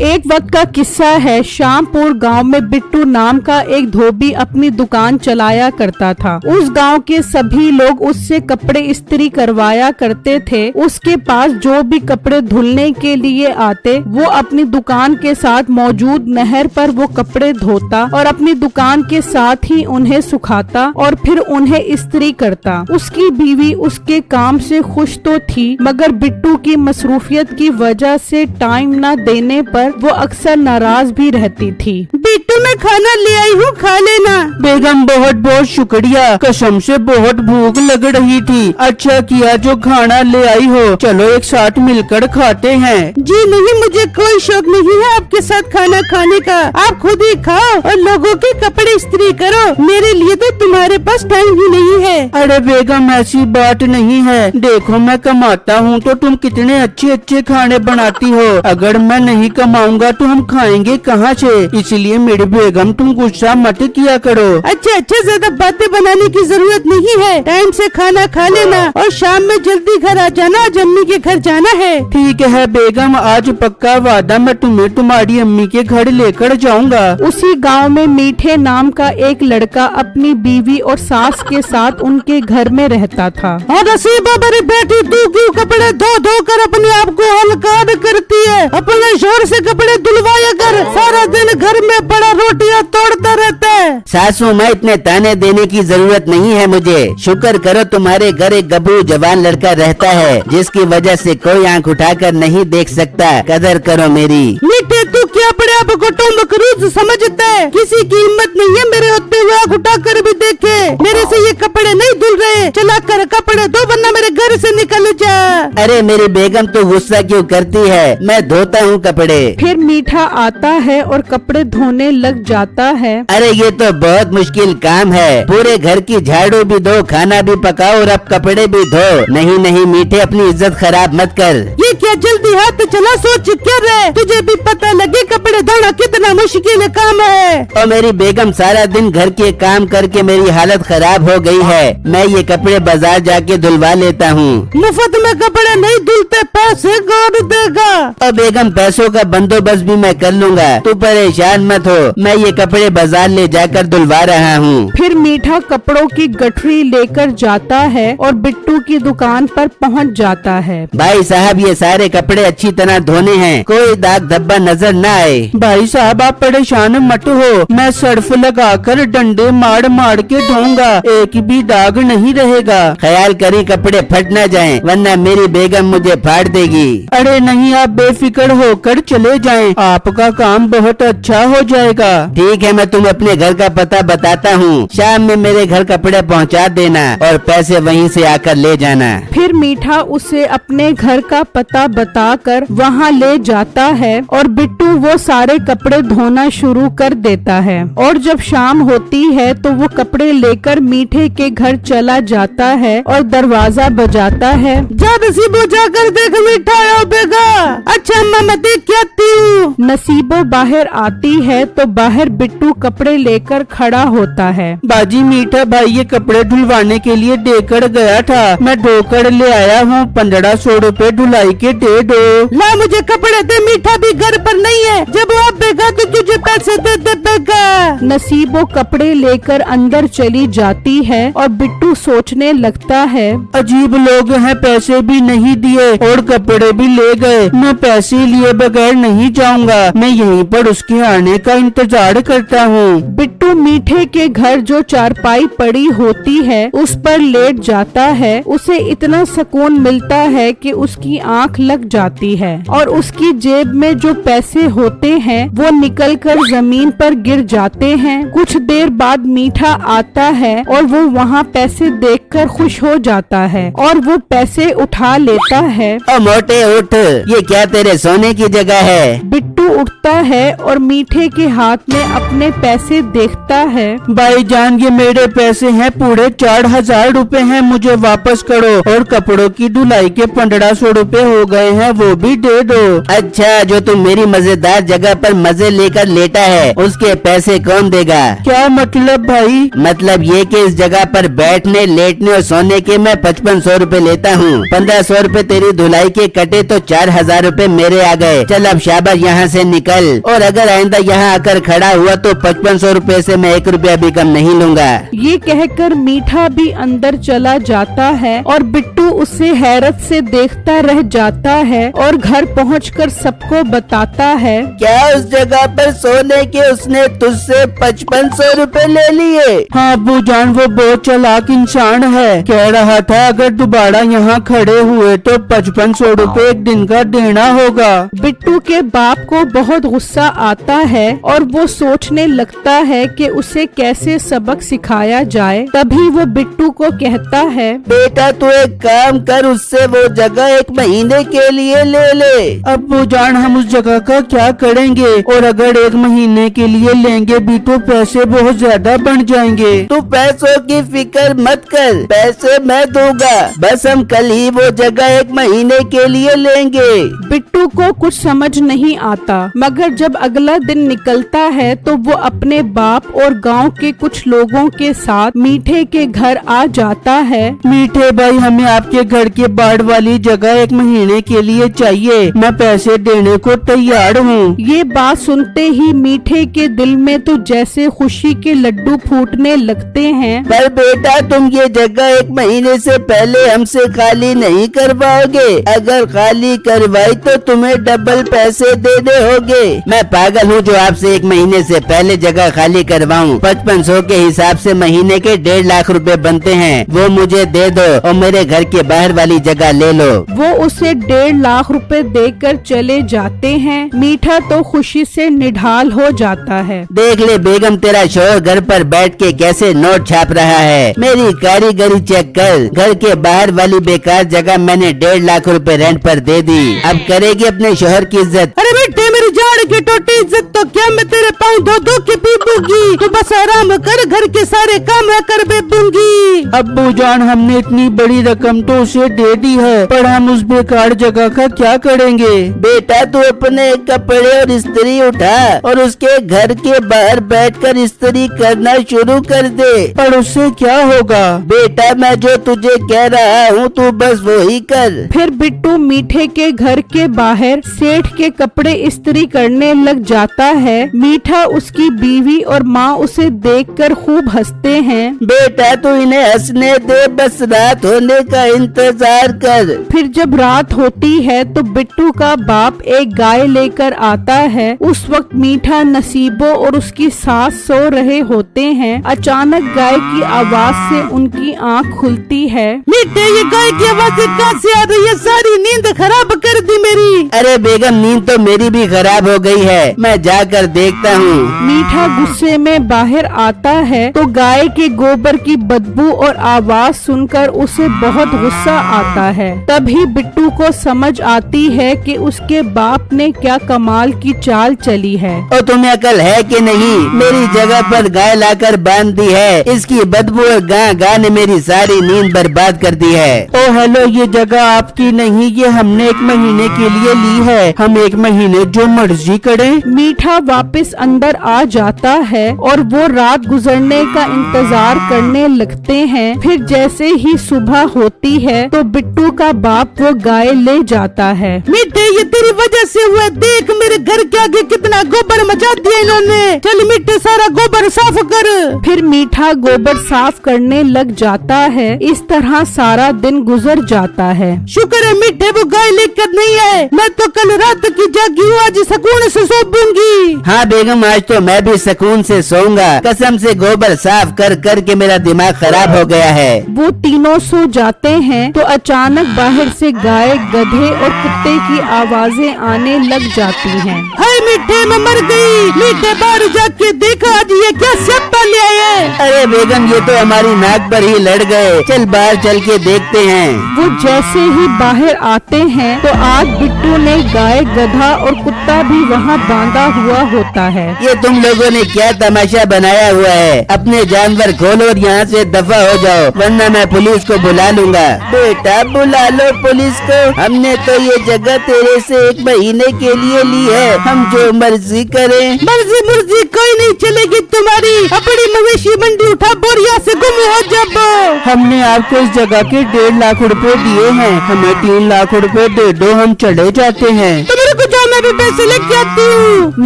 एक वक्त का किस्सा है। श्यामपुर गांव में बिट्टू नाम का एक धोबी अपनी दुकान चलाया करता था। उस गांव के सभी लोग उससे कपड़े इस्त्री करवाया करते थे। उसके पास जो भी कपड़े धुलने के लिए आते वो अपनी दुकान के साथ मौजूद नहर पर वो कपड़े धोता और अपनी दुकान के साथ ही उन्हें सुखाता और फिर उन्हें इस्त्री करता। उसकी बीवी उसके काम से खुश तो थी, मगर बिट्टू की मसरूफियत की वजह से टाइम न देने पर वो अक्सर नाराज भी रहती थी। बिट्टू मैं खाना ले आई हूँ, खा लेना। बेगम बहुत बहुत शुक्रिया, कसम से बहुत भूख लग रही थी। अच्छा किया जो खाना ले आई हो, चलो एक साथ मिलकर खाते हैं। जी नहीं, मुझे कोई शौक नहीं है आपके साथ खाना खाने का। आप खुद ही खाओ और लोगों के कपड़े इस्त्री करो, मेरे लिए तो तुम्हारे पास टाइम ही नहीं है। अरे बेगम ऐसी बात नहीं है, देखो मैं कमाता हूँ तो तुम कितने अच्छे अच्छे खाने बनाती हो। अगर मैं नहीं कमाऊंगा तो हम खाएंगे कहाँ से? इसलिए मेरी बेगम तुम गुस्सा मत किया करो। अच्छा अच्छा, ज्यादा बातें बनाने की जरूरत नहीं है, टाइम से खाना खा लेना और शाम में जल्दी घर आ जाना, आज अम्मी के घर जाना है। ठीक है बेगम, आज पक्का वादा, मैं तुम्हें तुम्हारी अम्मी के घर लेकर जाऊंगा। उसी गांव में मीठे नाम का एक लड़का अपनी बीवी और सास के साथ उनके घर में रहता था। और नसीबा मेरी बेटी, तू क्यों कपड़े धो धो कर अपने आप को हल्का करती है? अपने जोर से कपड़े धुलवाया कर, सारा दिन घर में पड़ा रोटियां तोड़ता रहता है। सासू माँ, इतने ताने देने की जरूरत नहीं है मुझे। शुक्र करो तुम्हारे घर एक गबरू जवान लड़का रहता है जिसकी वजह से कोई आंख उठाकर नहीं देख सकता। कदर करो मेरी। मीठे, तू क्या अपने आप को टोम क्रूज समझता है? किसी की हिम्मत नहीं है मेरे होते हुए आंख उठा कर भी देखे। मेरे से ये कपड़े नहीं धुल रहे, चला कर कपड़े धो वरना मेरे घर से निकल जा। अरे मेरी बेगम तो गुस्सा क्यों करती है, मैं धोता हूँ कपड़े। फिर मीठा आता है और कपड़े धोने लग जाता है। अरे ये तो बहुत मुश्किल काम है, पूरे घर की झाड़ू भी दो, खाना भी पकाओ और अब कपड़े भी धो। नहीं नहीं मीठे, अपनी इज्जत खराब मत कर। ये क्या जल्दी हाथ चला, सोच क्या रहे? तुझे भी पता लगे कपड़े धोना कितना मुश्किल काम है। और मेरी बेगम सारा दिन घर के काम करके मेरी हालत खराब हो गई है, मैं ये कपड़े बाजार जाके धुलवा लेता हूँ। मुफ्त में कपड़े नहीं धुलते, पैसे कौन देगा? और बेगम पैसों का बंदोबस्त भी मैं कर लूँगा, तू परेशान मत हो, मैं ये कपड़े बाजार ले जाकर धुलवा रहा हूँ। फिर मीठा कपड़ों की गठरी लेकर जाता है और बिट्टू की दुकान पर पहुँच जाता है। भाई साहब, ये सारे कपड़े अच्छी तरह धोने हैं, कोई दाग धब्बा नजर न आए। भाई साहब आप परेशान मत हो, मैं सर्फ लगाकर डंडे मार मार के धोऊंगा, एक भी दाग नहीं रहेगा। ख्याल करी कपड़े फट न जाएं, वरना मेरी बेगम मुझे फाड़ देगी। अरे नहीं, आप बेफिक्र होकर चले जाएं, आपका काम बहुत अच्छा हो जाएगा। ठीक है, मैं तुम्हें अपने घर का पता बताता हूँ, शाम में मेरे घर कपड़े पहुँचा देना और पैसे वहीं से आकर ले जाना। फिर मीठा उसे अपने घर का पता बताकर वहाँ ले जाता है और बिट्टू वो सारे कपड़े धोना शुरू कर देता है। और जब शाम होती है तो वो कपड़े लेकर मीठे के घर चला जाता है और दरवाजा बजाता है। जा नसीबो, जाकर देख मीठा आया बेगा। अच्छा अम्मा, मैं देख के आती हूँ। नसीबो बाहर आती है तो बाहर बिट्टू कपड़े लेकर खड़ा होता है। बाजी मीठा भाई ये कपड़े धुलवाने के लिए देकर गया था, मैं धोकर ले आया हूँ, 1500 रुपए धुलाई के दे दो। ला मुझे कपड़े दे, मीठा भी घर पर नहीं है, जब वो बेगा तो तुझे पैसे दे दे बेगा। नसीबो कपड़े लेकर अंदर चली जाती है और बिट्टू सोचने लगता है, अजीब लोग हैं, पैसे भी नहीं दिए और कपड़े भी ले गए। मैं पैसे लिए बगैर नहीं जाऊंगा, मैं यहीं पर उसके आने का इंतजार करता हूँ। बिट्टू मीठे के घर जो चारपाई पड़ी होती है उस पर लेट जाता है। उसे इतना सुकून मिलता है कि उसकी आंख लग जाती है और उसकी जेब में जो पैसे होते हैं वो निकलकर जमीन पर गिर जाते हैं। कुछ देर बाद मीठा आता है और वो वहाँ पैसे देखकर खुश हो जाता है और वो पैसे उठा लेता है। ओ मोटे उठ, ये क्या तेरे सोने की जगह है? बिट्टू उठता है और मीठे के हाथ में अपने पैसे देखता लिखता है, भाईजान ये मेरे पैसे हैं, पूरे 4000 रुपए हैं, मुझे वापस करो। और कपड़ों की धुलाई के 1500 रुपए हो गए हैं, वो भी दे दो। अच्छा, जो तुम मेरी मजेदार जगह पर मजे लेकर लेटा है उसके पैसे कौन देगा? क्या मतलब भाई? मतलब ये कि इस जगह पर बैठने, लेटने और सोने के मैं 5500 रुपए लेता हूँ। 1500 रुपए तेरी धुलाई के कटे तो 4000 रुपए मेरे आ गए। चल अब शाबाश यहाँ से निकल, और अगर आइंदा यहाँ आकर खड़ा हुआ तो 5500 रुपए से मैं 1 रुपया भी कम नहीं लूंगा। ये कहकर मीठा भी अंदर चला जाता है और बिट्टू उसे हैरत से देखता रह जाता है और घर पहुंचकर सबको बताता है। क्या उस जगह पर सोने के उसने तुझसे 5500 रुपए ले लिए? हाँ अब्बू जान, वो बहुत चालाक इंसान है। कह रहा था अगर दोबारा यहाँ खड़े हुए तो 5500 रुपए एक दिन का देना होगा। बिट्टू के बाप को बहुत गुस्सा आता है और वो सोचने लगता है कि उसे कैसे सबक सिखाया जाए। तभी वो बिट्टू को कहता है, बेटा तू एक काम कर, उससे वो जगह 1 महीने के लिए ले ले। अब्बू जान हम उस जगह का क्या करेंगे? और अगर 1 महीने के लिए लेंगे भी तो पैसे बहुत ज्यादा बढ़ जाएंगे। तू पैसों की फिक्र मत कर, पैसे मैं दूंगा, बस हम कल ही वो जगह 1 महीने के लिए लेंगे। बिट्टू को कुछ समझ नहीं आता, मगर जब अगला दिन निकलता है तो वो अपने बाप और गांव के कुछ लोगों के साथ मीठे के घर आ जाता है। मीठे भाई, हमें आपके घर के बाढ़ वाली जगह 1 महीने के लिए चाहिए, मैं पैसे देने को तैयार हूँ। ये बात सुनते ही मीठे के दिल में तो जैसे खुशी के लड्डू फूटने लगते हैं। पर बेटा तुम ये जगह 1 महीने से पहले हमसे खाली नहीं करवाओगे, अगर खाली करवाई तो तुम्हें डबल पैसे देने होंगे। मैं पागल हूँ जो आपसे 1 महीने से पहले जगह खाली करवाऊँ। 5500 के हिसाब से महीने के 1.5 लाख रुपए बनते हैं, वो मुझे दे दो और मेरे घर के बाहर वाली जगह ले लो। वो उसे 1.5 लाख रुपए देकर चले जाते हैं। मीठा तो खुशी से निढाल हो जाता है। देख ले बेगम, तेरा शोहर घर पर बैठ के कैसे नोट छाप रहा है। मेरी कारीगरी चेक कर, घर के बाहर वाली बेकार जगह मैंने 1.5 लाख रुपए रेंट पर दे दी। अब करेगी अपने शोहर की इज्जत? अरे बेटे मेरी जाड़ की टोटी इज्जत तो क्या मैं तेरे पाँव धो धो के पी दूंगी। तू बस आराम कर, घर के सारे काम मैं कर दे दूंगी। अब्बू जान हमने इतनी बड़ी रकम तो उसे दे दी है, पर हम उस बेकार जगह का क्या करेंगे? बेटा तू अपने कपड़े और इस्त्री उठा और उसके घर के बाहर बैठकर इस्त्री करना शुरू कर दे। पर उससे क्या होगा? बेटा मैं जो तुझे कह रहा हूँ तू बस वही कर। फिर बिट्टू मीठे के घर के बाहर सेठ के कपड़े इस्त्री करने लग जाता है। मीठा, उसकी बीवी और माँ उसे देखकर खूब हंसते हैं। बेटा तू इन्हें हंसने दे, बस रात होने का इंतजार कर। फिर जब रात होती है तो बिट्टू का बाप एक गाय लेकर आता है। उस वक्त मीठा, नसीबो और उसकी सास सो रहे होते हैं। अचानक गाय की आवाज से उनकी आँख खुलती है। मीठे ये गाय की आवाज कहाँ से आ रही है? सारी नींद खराब कर दी मेरी। अरे बेगम, नींद तो मेरी भी खराब हो गई है, मैं जाकर देखता हूँ। मीठा गुस्से में बाहर आता है तो गाय के गोबर की बदबू और आवाज सुनकर उसे बहुत गुस्सा आता है। तभी बिट्टू को समझ आती है कि उसके बाप ने क्या कमाल की चाल चली है। और तुम्हें अकल है कि नहीं? मेरी जगह पर गाय लाकर बांध दी है, इसकी बदबू और गां ने मेरी सारी नींद बर्बाद कर दी है। ओ हेलो, ये जगह आपकी नहीं, ये हमने 1 महीने के लिए ली है, हम 1 महीने जो मर्जी करें। मीठा वापस अंदर आ जाता है और वो रात गुजरने का इंतजार करने लगते हैं। फिर जैसे ही सुबह होती है तो बिट्टू का बाप वो गाय ले जाता है। मीठे ये तेरी वजह से हुआ, देख मेरे घर के आगे कितना गोबर मचा दिया इन्होंने। चल मीठे सारा गोबर साफ कर। फिर मीठा गोबर साफ करने लग जाता है। इस तरह सारा दिन गुजर जाता है। शुक्र है मीठे वो गाय लेकर नहीं आए, मैं तो कल रात की जागी हूँ, आज सुकून से सो दूंगी। हाँ बेगम, आज तो मैं भी सुकून से सोऊंगा, कसम से गोबर साफ कर कर के मेरा दिमाग खराब हो गया है। वो तीनों सो जाते हैं तो अचानक बाहर से गाय, गधे और कुत्ते की आवाज आवाजें आने लग जाती हैं। हाय मीठे, मैं मर गई। मीठे बाहर जाके देखा आज ये क्या स्यापा ले आए हैं। अरे बेगम, ये तो हमारी नाक पर ही लड़ गए। चल बाहर चल के देखते हैं। वो जैसे ही बाहर आते हैं तो आज बिट्टू ने गाय, गधा और कुत्ता भी वहाँ बांधा हुआ होता है। ये तुम लोगों ने क्या तमाशा बनाया हुआ है? अपने जानवर खोलो और यहाँ से दफा हो जाओ, वरना मैं पुलिस को बुला लूंगा। बेटा बुला लो पुलिस को, हमने तो ये जगह तेरे से 1 महीने के लिए ली है, हम जो मर्जी करें। मर्जी मुर्जी कोई नहीं चलेगी तुम्हारी। अपनी मवेशी मंडी उठा बोरिया से गुम हो जब। हमने आपको इस जगह के 1.5 लाख रुपए दिए हैं, हमें 3 लाख रुपए दे दो, हम चले जाते हैं। तो मेरे को जाओ, मैं भी पैसे लेके आती हूँ।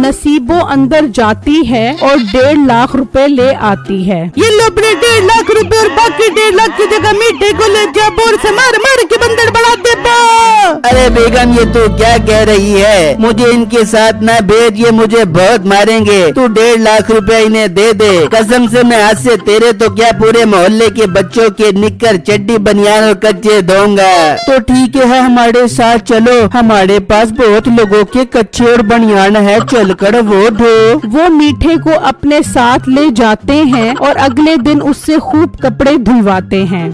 नसीबो अंदर जाती है और 1.5 लाख रुपए ले आती है। ये लो अपने 1.5 लाख रुपए और बाकी 1.5 लाख की जगह मीठे को ले जा, बोर से मार मार के बंदर बढ़ा दे। अरे बेगम, ये तू क्या कह रही है? मुझे इनके साथ ना भेज, ये मुझे बहुत मारेंगे। तू 1.5 लाख रुपया इन्हें दे दे। कसम से मैं आज से तेरे तो क्या पूरे मोहल्ले के बच्चों के निक्कर, चड्डी, बनियान और कच्चे दूंगा। तो ठीक है, हमारे साथ चलो, हमारे पास बहुत लोगों के कच्चे और बनियान है, चलकर वो धो। वो मीठे को अपने साथ ले जाते हैं और अगले दिन उससे खूब कपड़े धुलवाते हैं।